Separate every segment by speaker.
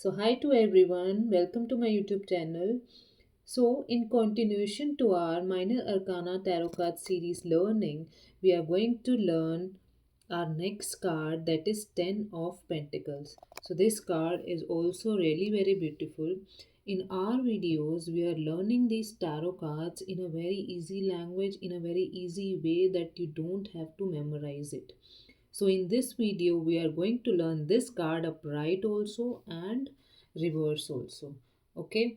Speaker 1: So, hi to everyone, welcome to my YouTube channel. So, in continuation to our Minor Arcana Tarot card series learning, we are going to learn our next card, that is 10 of Pentacles. So, this card is also really very beautiful. In our videos, we are learning these tarot cards in a very easy language, in a very easy way that you don't have to memorize it. So in this video, we are going to learn this card upright also and reverse also. Okay,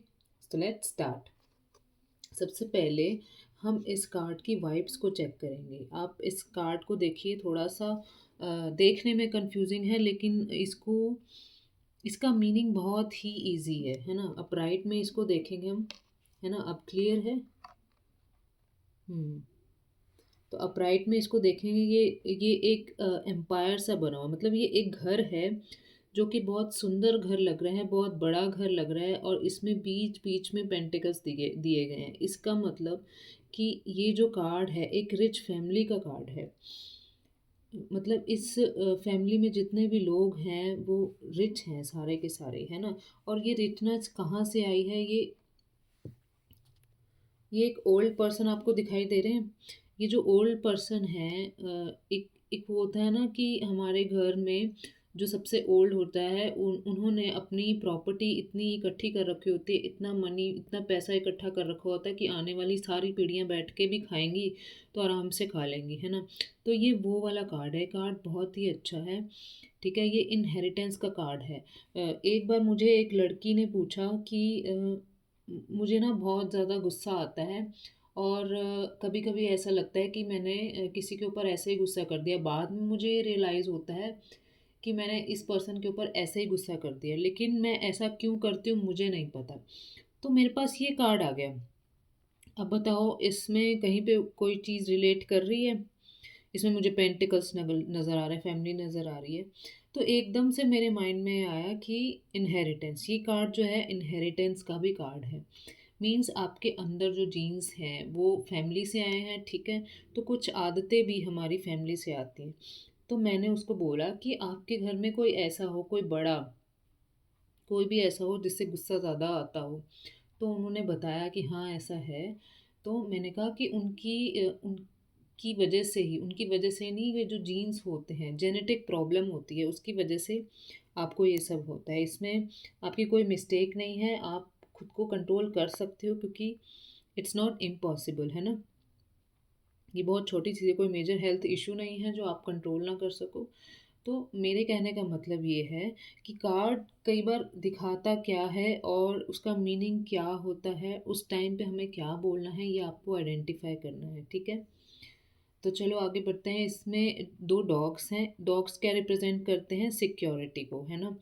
Speaker 1: so let's start. सबसे पहले हम इस card की vibes को check करेंगे। आप इस card को देखिए, थोड़ा सा देखने में कंफ्यूजिंग है, लेकिन इसका मीनिंग बहुत ही इजी है ना। अपराइट में इसको देखेंगे हम, है ना। अब क्लियर है। हम्म तो अपराइट में इसको देखेंगे, ये एक एम्पायर सा बना हुआ, मतलब ये एक घर है जो कि बहुत सुंदर घर लग रहा है, बहुत बड़ा घर लग रहा है, और इसमें बीच बीच में पेंटिकल्स दिए दिए गए हैं। इसका मतलब कि ये जो कार्ड है एक रिच फैमिली का कार्ड है। मतलब इस फैमिली में जितने भी लोग हैं वो रिच हैं, सारे के सारे, है ना। और ये रिचनेस कहाँ से आई है, ये एक ओल्ड पर्सन आपको दिखाई दे रहे हैं। ये जो ओल्ड पर्सन है, एक एक वो होता है ना कि हमारे घर में जो सबसे ओल्ड होता है, उन्होंने अपनी प्रॉपर्टी इतनी इकट्ठी कर रखी होती है, इतना मनी, इतना पैसा इकट्ठा कर रखा होता है कि आने वाली सारी पीढ़ियां बैठ के भी खाएंगी तो आराम से खा लेंगी, है ना। तो ये वो वाला कार्ड है। कार्ड बहुत ही अच्छा है, ठीक है। ये इनहेरिटेंस का कार्ड है। एक बार मुझे एक लड़की ने पूछा कि मुझे ना बहुत ज़्यादा गुस्सा आता है, और कभी कभी ऐसा लगता है कि मैंने किसी के ऊपर ऐसे ही गुस्सा कर दिया। बाद में मुझे ये रियलाइज़ होता है कि मैंने इस पर्सन के ऊपर ऐसे ही गुस्सा कर दिया, लेकिन मैं ऐसा क्यों करती हूँ मुझे नहीं पता। तो मेरे पास ये कार्ड आ गया। अब बताओ, इसमें कहीं पे कोई चीज़ रिलेट कर रही है? इसमें मुझे पेंटिकल्स नज़र आ रहे हैं, फैमिली नज़र आ रही है। तो एकदम से मेरे माइंड में आया कि इनहेरिटेंस, ये कार्ड जो है इनहेरिटेंस का भी कार्ड है। मीन्स आपके अंदर जो जीन्स हैं वो फैमिली से आए हैं, ठीक है। तो कुछ आदतें भी हमारी फैमिली से आती हैं। तो मैंने उसको बोला कि आपके घर में कोई ऐसा हो, कोई बड़ा, कोई भी ऐसा हो जिससे गुस्सा ज़्यादा आता हो। तो उन्होंने बताया कि हाँ ऐसा है। तो मैंने कहा कि उनकी वजह से ही, उनकी वजह से नहीं, ये जो जीन्स होते हैं, जेनेटिक प्रॉब्लम होती है, उसकी वजह से आपको ये सब होता है। इसमें आपकी कोई मिस्टेक नहीं है, आप खुद को कंट्रोल कर सकते हो, क्योंकि इट्स नॉट इम्पॉसिबल, है ना। ये बहुत छोटी चीज़ है, कोई मेजर हेल्थ इशू नहीं है जो आप कंट्रोल ना कर सको। तो मेरे कहने का मतलब ये है कि कार्ड कई बार दिखाता क्या है और उसका मीनिंग क्या होता है, उस टाइम पे हमें क्या बोलना है, ये आपको आइडेंटिफाई करना है, ठीक है। तो चलो आगे बढ़ते हैं। इसमें दो डॉग्स हैं। डॉग्स क्या रिप्रेजेंट करते हैं? सिक्योरिटी को, है ना।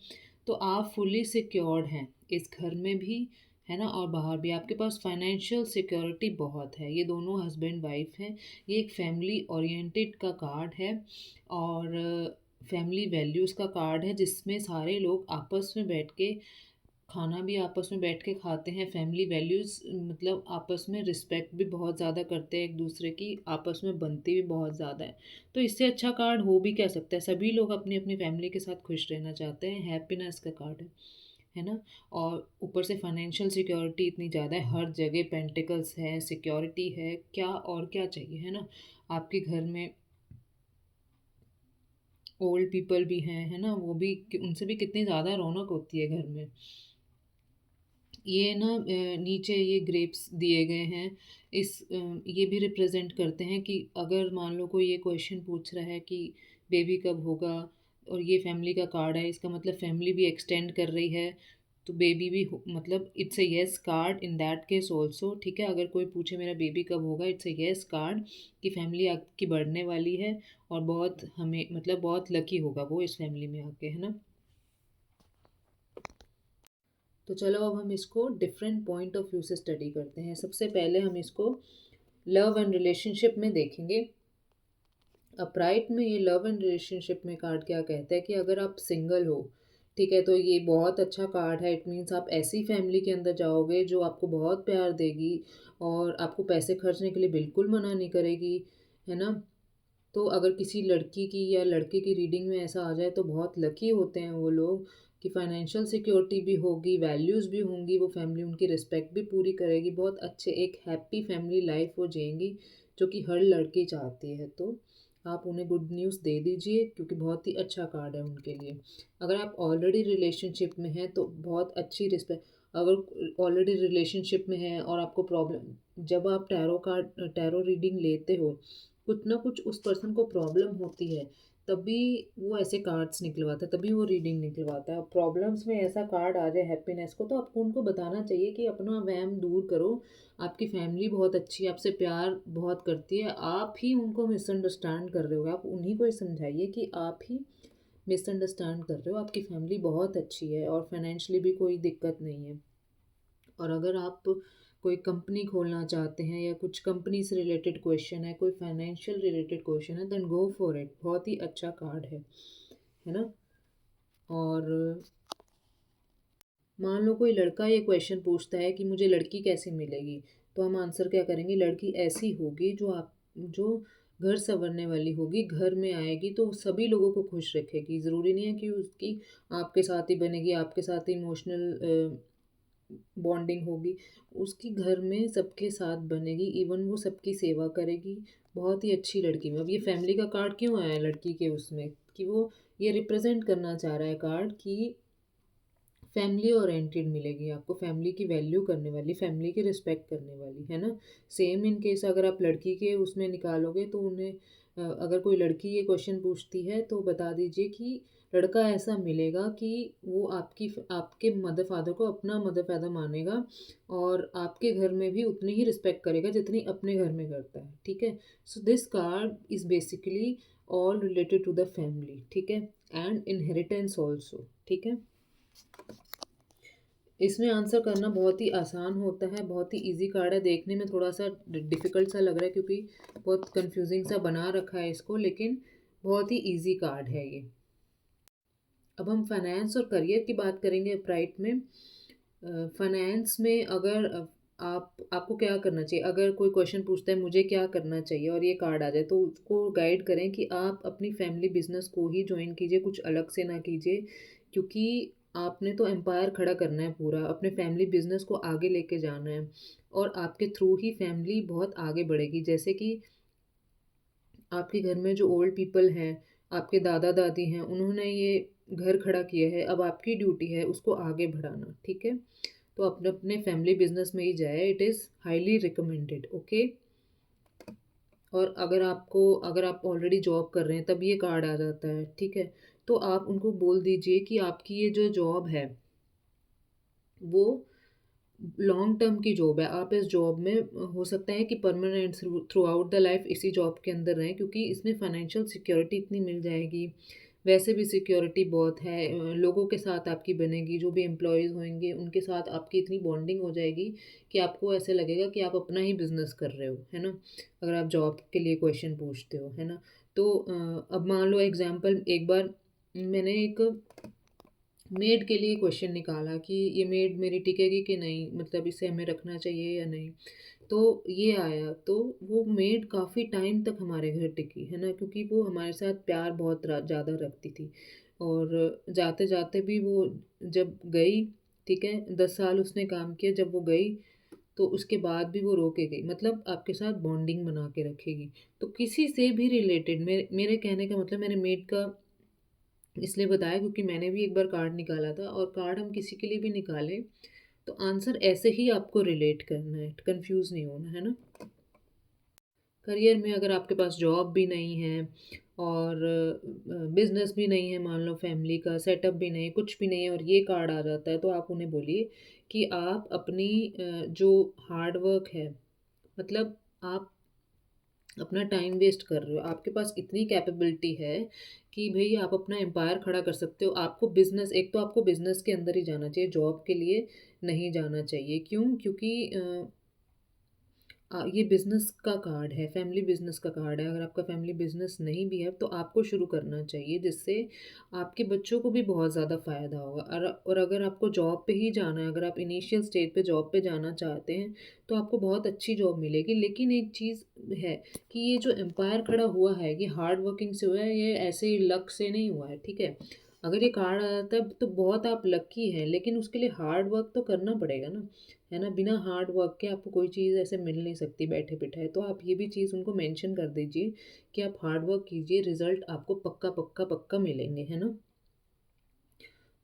Speaker 1: तो आप फुली सिक्योर्ड हैं इस घर में भी, है ना, और बाहर भी। आपके पास फाइनेंशियल सिक्योरिटी बहुत है। ये दोनों हस्बैंड वाइफ हैं। ये एक फैमिली ओरिएंटेड का कार्ड है, और फैमिली वैल्यूज़ का कार्ड है, जिसमें सारे लोग आपस में बैठ के खाना भी आपस में बैठ के खाते हैं। फैमिली वैल्यूज़ मतलब आपस में रिस्पेक्ट भी बहुत ज़्यादा करते हैं एक दूसरे की, आपस में बनती भी बहुत ज़्यादा है। तो इससे अच्छा कार्ड हो भी क्या सकता है? सभी लोग अपनी अपनी फैमिली के साथ खुश रहना चाहते हैं। हैप्पीनेस का कार्ड है ना। और ऊपर से फाइनेंशियल सिक्योरिटी इतनी ज़्यादा है, हर जगह पेंटिकल्स है, सिक्योरिटी है, क्या और क्या चाहिए, है ना। आपके घर में ओल्ड पीपल भी हैं, है ना, वो भी, उनसे भी कितनी ज़्यादा रौनक होती है घर में। ये ना नीचे ये ग्रेप्स दिए गए हैं। ये भी रिप्रेजेंट करते हैं कि अगर मान लो कोई ये क्वेश्चन पूछ रहा है कि बेबी कब होगा, और ये फैमिली का कार्ड है, इसका मतलब फैमिली भी एक्सटेंड कर रही है, तो बेबी भी मतलब it's a yes card in that case also, ठीक है। अगर कोई पूछे मेरा बेबी कब होगा, इट्स अ येस कार्ड कि फैमिली आपकी बढ़ने वाली है, और बहुत हमें मतलब बहुत लकी होगा वो इस फैमिली में आके, है ना। तो चलो अब हम इसको डिफरेंट पॉइंट ऑफ व्यू से स्टडी करते हैं। सबसे पहले हम इसको लव एंड रिलेशनशिप में देखेंगे। अपराइट में ये लव एंड रिलेशनशिप में कार्ड क्या कहता है कि अगर आप सिंगल हो, ठीक है, तो ये बहुत अच्छा कार्ड है। इट मीन्स आप ऐसी फैमिली के अंदर जाओगे जो आपको बहुत प्यार देगी और आपको पैसे खर्चने के लिए बिल्कुल मना नहीं करेगी, है ना। तो अगर किसी लड़की की या लड़के की रीडिंग में ऐसा आ जाए तो बहुत लकी होते हैं वो लोग कि फाइनेंशियल सिक्योरिटी भी होगी, वैल्यूज़ भी होंगी, वो फैमिली उनकी रिस्पेक्ट भी पूरी करेगी, बहुत अच्छे एक हैप्पी फैमिली लाइफ वो जिएंगी, जो कि हर लड़की चाहती है। तो आप उन्हें गुड न्यूज़ दे दीजिए, क्योंकि बहुत ही अच्छा कार्ड है उनके लिए। अगर आप ऑलरेडी रिलेशनशिप में हैं तो बहुत अच्छी रिस्पेक्ट, अगर ऑलरेडी रिलेशनशिप में हैं और आपको प्रॉब्लम, जब आप टैरो रीडिंग लेते हो, कुछ ना कुछ उस पर्सन को प्रॉब्लम होती है, तभी वो ऐसे कार्ड्स निकलवाता है, तभी वो रीडिंग निकलवाता है। और प्रॉब्लम्स में ऐसा कार्ड आ जाए हैप्पीनेस को, तो आपको उनको बताना चाहिए कि अपना वहम दूर करो, आपकी फैमिली बहुत अच्छी है, आपसे प्यार बहुत करती है, आप ही उनको मिसअंडरस्टैंड कर रहे हो। आप उन्हीं को ही समझाइए कि आप ही मिसअंडरस्टैंड कर रहे हो, आपकी फैमिली बहुत अच्छी है और फाइनेंशियली भी कोई दिक्कत नहीं है। और अगर आप कोई कंपनी खोलना चाहते हैं या कुछ कंपनी से रिलेटेड क्वेश्चन है, कोई फाइनेंशियल रिलेटेड क्वेश्चन है, देन गो फॉर इट, बहुत ही अच्छा कार्ड है ना। और मान लो कोई लड़का ये क्वेश्चन पूछता है कि मुझे लड़की कैसे मिलेगी, तो हम आंसर क्या करेंगे, लड़की ऐसी होगी जो घर संवरने वाली होगी, घर में आएगी तो सभी लोगों को खुश रखेगी। ज़रूरी नहीं है कि उसकी आपके साथ ही बनेगी, आपके साथ इमोशनल बॉन्डिंग होगी, उसकी घर में सबके साथ बनेगी, इवन वो सबकी सेवा करेगी, बहुत ही अच्छी लड़की में। अब ये फैमिली का कार्ड क्यों आया है लड़की के उसमें, कि वो ये रिप्रेजेंट करना चाह रहा है कार्ड कि फैमिली ओरिएंटेड मिलेगी आपको, फैमिली की वैल्यू करने वाली, फैमिली की रिस्पेक्ट करने वाली, है ना। सेम इन केस अगर आप लड़की के उसमें निकालोगे तो उन्हें अगर कोई लड़की ये क्वेश्चन पूछती है तो बता दीजिए कि लड़का ऐसा मिलेगा कि वो आपके मदर फादर को अपना मदर फादर मानेगा, और आपके घर में भी उतनी ही रिस्पेक्ट करेगा जितनी अपने घर में करता है, ठीक है। So this card is basically all related to the family, ठीक है, एंड इनहेरिटेंस ऑल्सो, ठीक है। इसमें आंसर करना बहुत ही आसान होता है, बहुत ही इजी कार्ड है। देखने में थोड़ा सा डिफ़िकल्ट सा लग रहा है क्योंकि बहुत कंफ्यूजिंग सा बना रखा है इसको, लेकिन बहुत ही इजी कार्ड है ये। अब हम फाइनेंस और करियर की बात करेंगे अपराइट में। फाइनेंस में अगर आपको क्या करना चाहिए, अगर कोई क्वेश्चन पूछता है मुझे क्या करना चाहिए और ये कार्ड आ जाए, तो उसको गाइड करें कि आप अपनी फैमिली बिजनेस को ही ज्वाइन कीजिए, कुछ अलग से ना कीजिए, क्योंकि आपने तो एम्पायर खड़ा करना है पूरा, अपने फैमिली बिजनेस को आगे लेके जाना है, और आपके थ्रू ही फैमिली बहुत आगे बढ़ेगी। जैसे कि आपके घर में जो ओल्ड पीपल हैं, आपके दादा दादी हैं, उन्होंने ये घर खड़ा किया है, अब आपकी ड्यूटी है उसको आगे बढ़ाना, ठीक है। तो अपने अपने फैमिली बिजनेस में ही जाए, it is highly recommended, okay. और अगर आप ऑलरेडी जॉब कर रहे हैं तब ये कार्ड आ जाता है, ठीक है। तो आप उनको बोल दीजिए कि आपकी ये जो जॉब है वो लॉन्ग टर्म की जॉब है, आप इस जॉब में हो सकता है कि permanent through out the life इसी जॉब के अंदर रहें, क्योंकि इसमें फाइनेंशियल सिक्योरिटी इतनी मिल जाएगी, वैसे भी सिक्योरिटी बहुत है, लोगों के साथ आपकी बनेगी, जो भी एम्प्लॉयज़ होंगे उनके साथ आपकी इतनी बॉन्डिंग हो जाएगी कि आपको ऐसे लगेगा कि आप अपना ही बिजनेस कर रहे हो, है ना। अगर आप जॉब के लिए क्वेश्चन पूछते हो, है ना। तो अब मान लो एग्जाम्पल, एक बार मैंने एक मेड के लिए क्वेश्चन निकाला कि ये मेड मेरी टिकेगी कि नहीं, मतलब इसे हमें रखना चाहिए या नहीं। तो ये आया, तो वो मेड काफ़ी टाइम तक हमारे घर टिकी, है ना, क्योंकि वो हमारे साथ प्यार बहुत ज़्यादा रखती थी। और जाते जाते भी वो जब गई, ठीक है, 10 साल उसने काम किया, जब वो गई तो उसके बाद भी वो रो के गई, मतलब आपके साथ बॉन्डिंग बना के रखेगी। तो किसी से भी रिलेटेड, मेरे कहने का मतलब, मैंने मेड का इसलिए बताया क्योंकि मैंने भी एक बार कार्ड निकाला था, और कार्ड हम किसी के लिए भी निकालें तो आंसर ऐसे ही आपको रिलेट करना है, कंफ्यूज नहीं होना, है ना। करियर में अगर आपके पास जॉब भी नहीं है और बिजनेस भी नहीं है, मान लो फैमिली का सेटअप भी नहीं, कुछ भी नहीं है, और ये कार्ड आ जाता है, तो आप उन्हें बोलिए कि आप अपनी जो हार्ड वर्क है, मतलब आप अपना टाइम वेस्ट कर रहे हो, आपके पास इतनी कैपेबिलिटी है कि भई आप अपना एम्पायर खड़ा कर सकते हो। आपको बिज़नेस, एक तो आपको बिज़नेस के अंदर ही जाना चाहिए, जॉब के लिए नहीं जाना चाहिए। क्यों? क्योंकि ये बिज़नेस का कार्ड है, फैमिली बिज़नेस का कार्ड है। अगर आपका फैमिली बिज़नेस नहीं भी है तो आपको शुरू करना चाहिए, जिससे आपके बच्चों को भी बहुत ज़्यादा फ़ायदा होगा। और अगर आपको जॉब पे ही जाना है, अगर आप इनिशियल स्टेज पे जॉब पे जाना चाहते हैं, तो आपको बहुत अच्छी जॉब मिलेगी। लेकिन एक चीज़ है कि ये जो एम्पायर खड़ा हुआ है, ये हार्ड वर्किंग से हुआ है, ये ऐसे ही लक से नहीं हुआ है, ठीक है। अगर ये कार्ड आ जाता है तो बहुत आप लकी हैं, लेकिन उसके लिए हार्ड वर्क तो करना पड़ेगा ना, है ना? बिना हार्ड वर्क के आपको कोई चीज़ ऐसे मिल नहीं सकती बैठे-बिठाए। तो आप ये भी चीज़ उनको मेंशन कर दीजिए कि आप हार्ड वर्क कीजिए, रिज़ल्ट आपको पक्का, पक्का, पक्का मिलेंगे, है ना?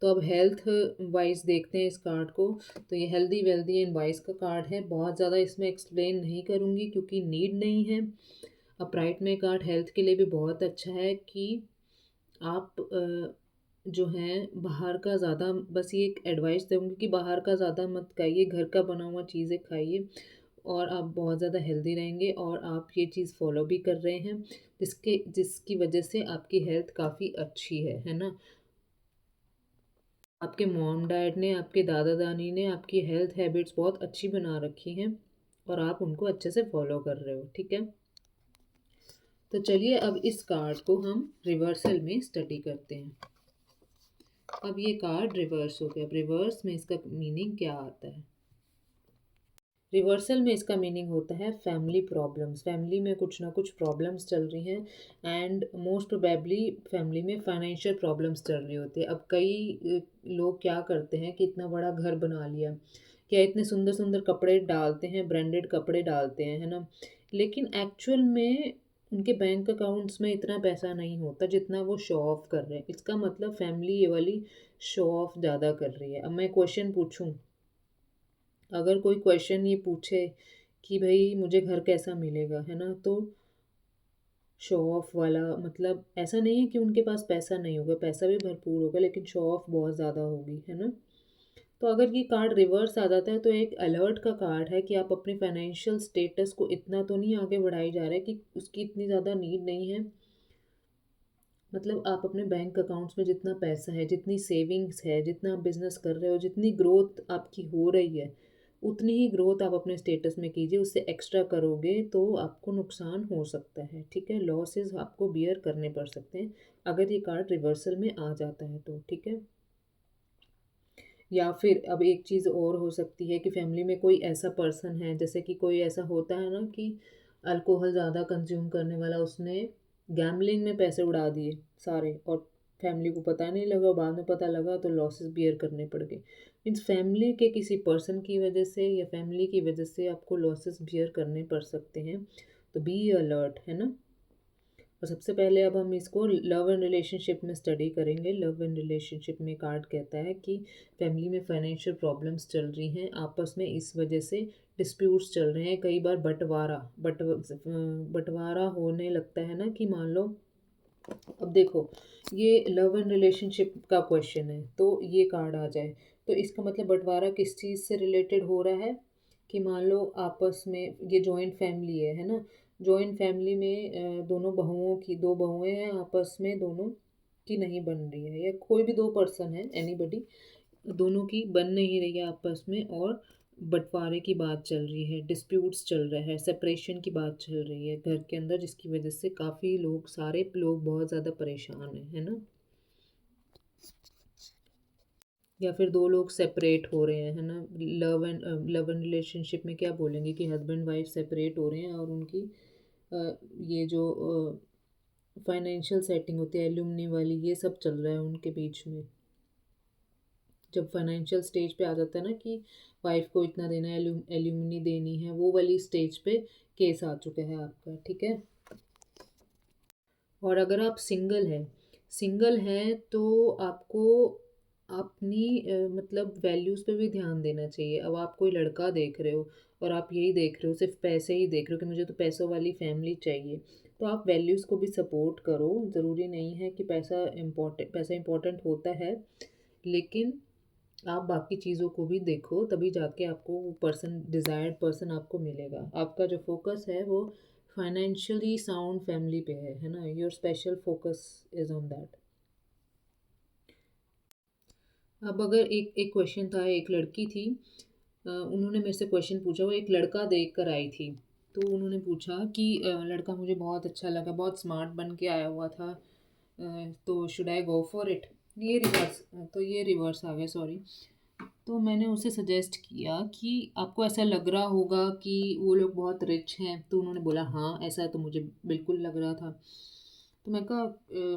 Speaker 1: तो अब हेल्थ वाइज़ देखते हैं इस कार्ड को। तो ये हेल्दी, वेल्दी एंड वाइज़ का कार्ड है। बहुत ज़्यादा इसमें एक्सप्लेन नहीं करूँगी क्योंकि नीड नहीं है। अपराइट में कार्ड हेल्थ के लिए भी बहुत अच्छा है कि आप जो हैं बाहर का ज़्यादा, बस ये एक एडवाइस दूँगी कि बाहर का ज़्यादा मत खाइए, घर का बना हुआ चीज़ें खाइए और आप बहुत ज़्यादा हेल्दी रहेंगे और आप ये चीज़ फ़ॉलो भी कर रहे हैं, जिसकी वजह से आपकी हेल्थ काफ़ी अच्छी है ना? आपके मॉम डैड ने, आपके दादा-दादी ने आपकी हेल्थ हैबिट्स बहुत अच्छी बना रखी हैं और आप उनको अच्छे से फ़ॉलो कर रहे हो, ठीक है? तो चलिए अब इस कार्ड को हम रिवर्सल में स्टडी करते हैं। अब ये कार्ड रिवर्स हो गया। अब रिवर्स में इसका मीनिंग क्या आता है? रिवर्सल में इसका मीनिंग होता है फैमिली प्रॉब्लम्स। फैमिली में कुछ ना कुछ प्रॉब्लम्स चल रही हैं एंड मोस्ट प्रोबेबली फैमिली में फाइनेंशियल प्रॉब्लम्स चल रही होती है। अब कई लोग क्या करते हैं कि इतना बड़ा घर बना लिया, क्या इतने सुंदर सुंदर कपड़े डालते हैं, ब्रांडेड कपड़े डालते हैं, है ना? लेकिन एक्चुअल में उनके बैंक अकाउंट्स में इतना पैसा नहीं होता जितना वो शो ऑफ कर रहे हैं। इसका मतलब फैमिली ये वाली शो ऑफ ज़्यादा कर रही है। अब मैं क्वेश्चन पूछूं, अगर कोई क्वेश्चन ये पूछे कि भाई मुझे घर कैसा मिलेगा, है ना? तो शो ऑफ वाला मतलब ऐसा नहीं है कि उनके पास पैसा नहीं होगा, पैसा भी भरपूर होगा लेकिन शो ऑफ बहुत ज़्यादा होगी, है ना? तो अगर ये कार्ड रिवर्स आ जाता है तो एक अलर्ट का कार्ड है कि आप अपने फाइनेंशियल स्टेटस को इतना तो नहीं आगे बढ़ाई जा रहे कि उसकी इतनी ज़्यादा नीड नहीं है। मतलब आप अपने बैंक अकाउंट्स में जितना पैसा है, जितनी सेविंग्स है, जितना आप बिज़नेस कर रहे हो, जितनी ग्रोथ आपकी हो रही है, उतनी ही ग्रोथ आप अपने स्टेटस में कीजिए। उससे एक्स्ट्रा करोगे तो आपको नुकसान हो सकता है, ठीक है? लॉसेस आपको बियर करने पड़ सकते हैं अगर ये कार्ड रिवर्सल में आ जाता है तो, ठीक है? या फिर अब एक चीज़ और हो सकती है कि फैमिली में कोई ऐसा पर्सन है, जैसे कि कोई ऐसा होता है ना कि अल्कोहल ज़्यादा कंज्यूम करने वाला, उसने गैम्बलिंग में पैसे उड़ा दिए सारे और फैमिली को पता नहीं लगा, बाद में पता लगा तो लॉसेस बियर करने पड़ गए। मीन्स फैमिली के किसी पर्सन की वजह से या फैमिली की वजह से आपको लॉसेस बियर करने पड़ सकते हैं। तो बी अलर्ट, है ना? और सबसे पहले अब हम इसको लव एंड रिलेशनशिप में स्टडी करेंगे। लव एंड रिलेशनशिप में कार्ड कहता है कि फैमिली में फाइनेंशियल प्रॉब्लम्स चल रही हैं, आपस में इस वजह से डिस्प्यूट्स चल रहे हैं, कई बार बंटवारा होने लगता है ना कि मान लो, अब देखो ये लव एंड रिलेशनशिप का क्वेश्चन है तो ये कार्ड आ जाए तो इसका मतलब बंटवारा किस चीज़ से रिलेटेड हो रहा है कि मान लो आपस में ये जॉइंट फैमिली है ना? जॉइंट फैमिली में दोनों बहुओं की, दो बहुएं हैं, आपस में दोनों की नहीं बन रही है, या कोई भी दो पर्सन है, एनीबडी, दोनों की बन नहीं रही है आपस में और बंटवारे की बात चल रही है, डिस्प्यूट्स चल रहा है, सेपरेशन की बात चल रही है घर के अंदर, जिसकी वजह से काफ़ी लोग, सारे लोग बहुत ज़्यादा परेशान हैं, है ना? या फिर दो लोग सेपरेट हो रहे हैं, है ना? लव एंड रिलेशनशिप में क्या बोलेंगे कि हस्बैंड वाइफ सेपरेट हो रहे हैं और उनकी ये जो फाइनेंशियल सेटिंग होती है एल्यूमनी वाली, ये सब चल रहा है उनके बीच में। जब फाइनेंशियल स्टेज पे आ जाता है ना कि वाइफ को इतना देना है, एल्यूमिनी देनी है, वो वाली स्टेज पे केस आ चुका है आपका, ठीक है? और अगर आप सिंगल हैं तो आपको अपनी मतलब वैल्यूज़ पे भी ध्यान देना चाहिए। अब आप कोई लड़का देख रहे हो और आप यही देख रहे हो, सिर्फ पैसे ही देख रहे हो कि मुझे तो पैसों वाली फैमिली चाहिए, तो आप वैल्यूज़ को भी सपोर्ट करो। ज़रूरी नहीं है कि पैसा इम्पोर्टेंट होता है, लेकिन आप बाकी चीज़ों को भी देखो, तभी जाके आपको वो पर्सन, डिज़ायर्ड पर्सन आपको मिलेगा। आपका जो फ़ोकस है वो फाइनेंशियली साउंड फैमिली पे है ना? Your special focus is on that. अब अगर एक एक क्वेश्चन था, एक लड़की थी, उन्होंने मेरे से क्वेश्चन पूछा, वो एक लड़का देख कर आई थी। तो उन्होंने पूछा कि लड़का मुझे बहुत अच्छा लगा, बहुत स्मार्ट बन के आया हुआ था, तो should I go for it? ये रिवर्स आ गया, सॉरी। तो मैंने उसे सजेस्ट किया कि आपको ऐसा लग रहा होगा कि वो लोग बहुत रिच हैं, तो उन्होंने बोला हाँ, ऐसा तो मुझे बिल्कुल लग रहा था। तो मैं कहा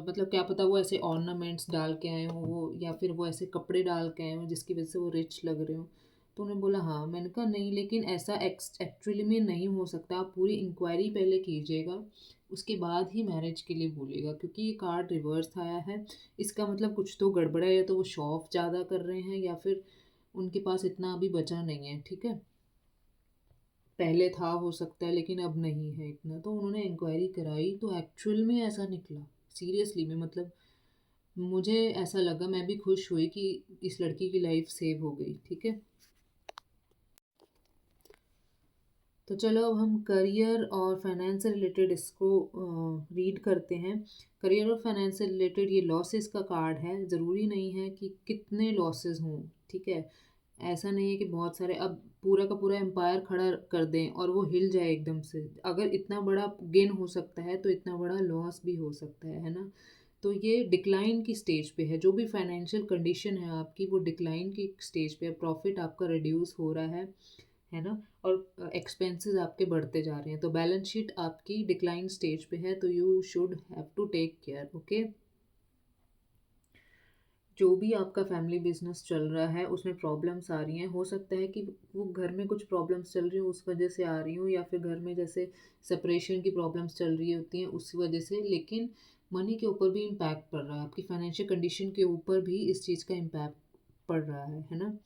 Speaker 1: मतलब क्या पता वो ऐसे ऑर्नामेंट्स डाल के आए हों वो, या फिर वो ऐसे कपड़े डाल के आए हों जिसकी वजह से वो रिच लग रहे हो। तो उन्होंने बोला हाँ। मैंने कहा नहीं, लेकिन ऐसा एक्चुअली में नहीं हो सकता। आप पूरी इंक्वायरी पहले कीजिएगा, उसके बाद ही मैरिज के लिए बोलिएगा, क्योंकि ये कार्ड रिवर्स आया है। इसका मतलब कुछ तो गड़बड़ है, या तो वो शो ऑफ ज़्यादा कर रहे हैं, या फिर उनके पास इतना अभी बचा नहीं है। ठीक है, पहले था हो सकता है, लेकिन अब नहीं है इतना। तो उन्होंने इंक्वायरी कराई तो एक्चुअल में ऐसा निकला। सीरियसली में मतलब मुझे ऐसा लगा, मैं भी खुश हुई कि इस लड़की की लाइफ सेव हो गई। ठीक है, तो चलो अब हम करियर और फाइनेंस से रिलेटेड इसको रीड करते हैं। करियर और फाइनेंस से रिलेटेड ये लॉसेस का कार्ड है। ज़रूरी नहीं है कि कितने लॉसेस हों। ठीक है, ऐसा नहीं है कि बहुत सारे अब पूरा का पूरा एम्पायर खड़ा कर दें और वो हिल जाए एकदम से। अगर इतना बड़ा गेन हो सकता है तो इतना बड़ा लॉस भी हो सकता है ना। तो ये डिक्लाइन की स्टेज पे है। जो भी फाइनेंशियल कंडीशन है आपकी, वो डिक्लाइन की स्टेज पे है। प्रॉफिट आपका रिड्यूस हो रहा है ना। और एक्सपेंसेस आपके बढ़ते जा रहे हैं। तो बैलेंस शीट आपकी डिक्लाइन स्टेज पे है, तो you should have to take care. Okay, जो भी आपका फैमिली बिजनेस चल रहा है उसमें प्रॉब्लम्स आ रही हैं। हो सकता है कि वो घर में कुछ प्रॉब्लम्स चल रही हो उस वजह से आ रही हो, या फिर घर में जैसे सेपरेशन की प्रॉब्लम्स चल रही होती हैं उस वजह से। लेकिन मनी के ऊपर भी इम्पैक्ट पड़ रहा है, आपकी फाइनेंशियल कंडीशन के ऊपर भी इस चीज़ का इम्पैक्ट पड़ रहा है ना।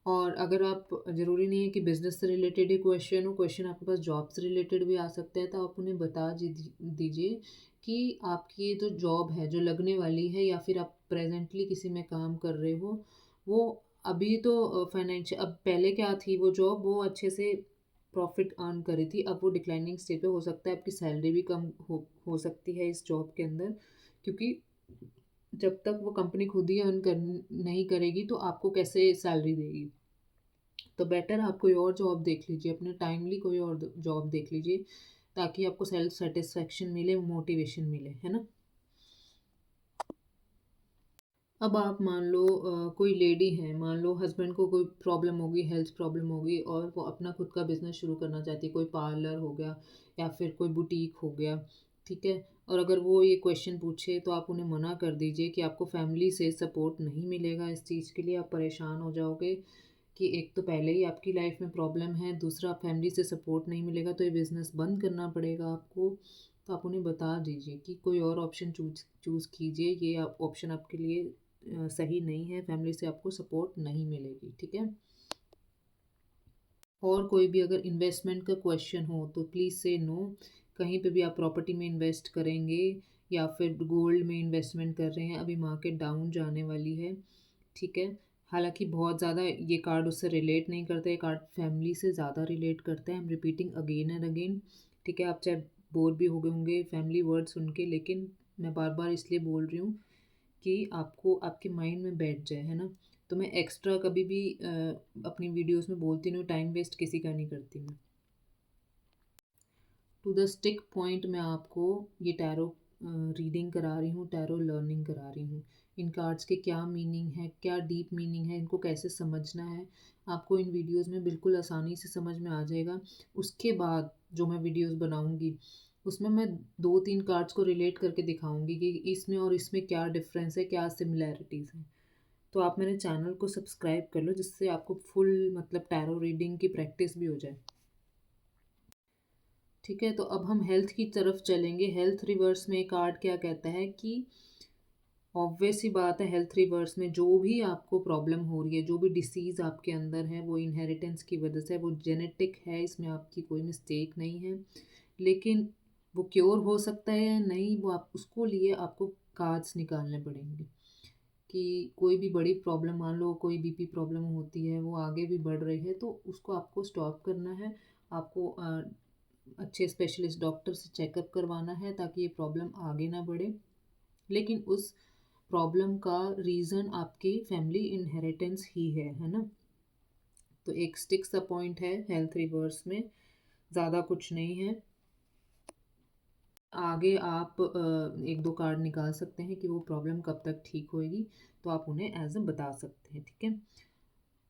Speaker 1: और अगर आप, ज़रूरी नहीं है कि बिज़नेस से रिलेटेड ही क्वेश्चन हो, क्वेश्चन आपके पास जॉब से रिलेटेड भी आ सकता है। तो आप उन्हें बता दीजिए कि आपकी ये जो जॉब है जो लगने वाली है, या फिर आप प्रेजेंटली किसी में काम कर रहे हो, वो अभी तो फाइनेंशियल, अब पहले क्या थी वो जॉब, वो अच्छे से प्रॉफिट अर्न कर रही थी। अब वो डिक्लाइनिंग स्टेज पे, हो सकता है आपकी सैलरी भी कम हो सकती है इस जॉब के अंदर, क्योंकि जब तक वो कंपनी खुद ही अर्न कर नहीं करेगी तो आपको कैसे सैलरी देगी। तो बेटर आप कोई और जॉब देख लीजिए, अपने टाइमली कोई और जॉब देख लीजिए, ताकि आपको सेल्फ सेटिस्फेक्शन मिले, मोटिवेशन मिले, है ना। अब आप मान लो कोई लेडी है, मान लो हस्बैंड को कोई प्रॉब्लम होगी, हेल्थ प्रॉब्लम होगी, और वो अपना खुद का बिजनेस शुरू करना चाहती है। कोई पार्लर हो गया, या फिर कोई बुटीक हो गया। ठीक है, और अगर वो ये क्वेश्चन पूछे तो आप उन्हें मना कर दीजिए कि आपको फैमिली से सपोर्ट नहीं मिलेगा इस चीज़ के लिए। आप परेशान हो जाओगे कि एक तो पहले ही आपकी लाइफ में प्रॉब्लम है, दूसरा फैमिली से सपोर्ट नहीं मिलेगा, तो ये बिज़नेस बंद करना पड़ेगा आपको। तो आप उन्हें बता दीजिए कि कोई और ऑप्शन चूज़ कीजिए, ये ऑप्शन आपके लिए सही नहीं है, फैमिली से आपको सपोर्ट नहीं मिलेगी। ठीक है, और कोई भी अगर इन्वेस्टमेंट का क्वेश्चन हो तो प्लीज़ से नो। कहीं पे भी आप प्रॉपर्टी में इन्वेस्ट करेंगे या फिर गोल्ड में इन्वेस्टमेंट कर रहे हैं, अभी मार्केट डाउन जाने वाली है। ठीक है, हालांकि बहुत ज़्यादा ये कार्ड उससे रिलेट नहीं करता, ये कार्ड फैमिली से ज़्यादा रिलेट करता है। I am repeating again and again. ठीक है, आप चाहे बोर भी हो गए होंगे फैमिली वर्ड सुन के, लेकिन मैं बार बार इसलिए बोल रही हूँ कि आपको आपके माइंड में बैठ जाए, है ना। तो मैं एक्स्ट्रा कभी भी अपनी वीडियोस में बोलती नहीं हूँ, टाइम वेस्ट किसी का नहीं करती मैं। टू द स्टिक पॉइंट मैं आपको ये टैरो रीडिंग करा रही हूँ, टैरो लर्निंग करा रही हूँ। इन कार्ड्स के क्या मीनिंग है, क्या डीप मीनिंग है, इनको कैसे समझना है, आपको इन वीडियोस में बिल्कुल आसानी से समझ में आ जाएगा। उसके बाद जो मैं वीडियोस बनाऊंगी उसमें मैं 2-3 कार्ड्स को रिलेट करके दिखाऊंगी कि इसमें और इसमें क्या डिफरेंस है, क्या सिमिलैरिटीज़ हैं। तो आप मेरे चैनल को सब्सक्राइब कर लो, जिससे आपको फुल मतलब टैरो रीडिंग की प्रैक्टिस भी हो जाए। ठीक है, तो अब हम हेल्थ की तरफ चलेंगे। हेल्थ रिवर्स में कार्ड क्या कहता है कि ऑब्वियस ही बात है, हेल्थ रिवर्स में जो भी आपको प्रॉब्लम हो रही है, जो भी डिसीज़ आपके अंदर है, वो इनहेरिटेंस की वजह से, वो जेनेटिक है, इसमें आपकी कोई मिस्टेक नहीं है। लेकिन वो क्योर हो सकता है या नहीं, वो आप उसको लिए आपको कार्ड्स निकालने पड़ेंगे। कि कोई भी बड़ी प्रॉब्लम, मान लो कोई बीपी प्रॉब्लम होती है, वो आगे भी बढ़ रही है, तो उसको आपको स्टॉप करना है। आपको अच्छे स्पेशलिस्ट डॉक्टर से चेकअप करवाना है, ताकि ये प्रॉब्लम आगे ना बढ़े। लेकिन उस प्रॉब्लम का रीज़न आपकी फैमिली इनहेरिटेंस ही है ना। तो एक स्टिक सा पॉइंट है हेल्थ रिवर्स में, ज़्यादा कुछ नहीं है। आगे आप 1-2 कार्ड निकाल सकते हैं कि वो प्रॉब्लम कब तक ठीक होएगी, तो आप उन्हें एज अ बता सकते हैं। ठीक है,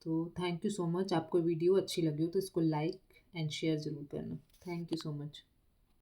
Speaker 1: तो थैंक यू सो मच। आपको वीडियो अच्छी लगी हो तो इसको लाइक एंड शेयर ज़रूर करना। Thank you so much.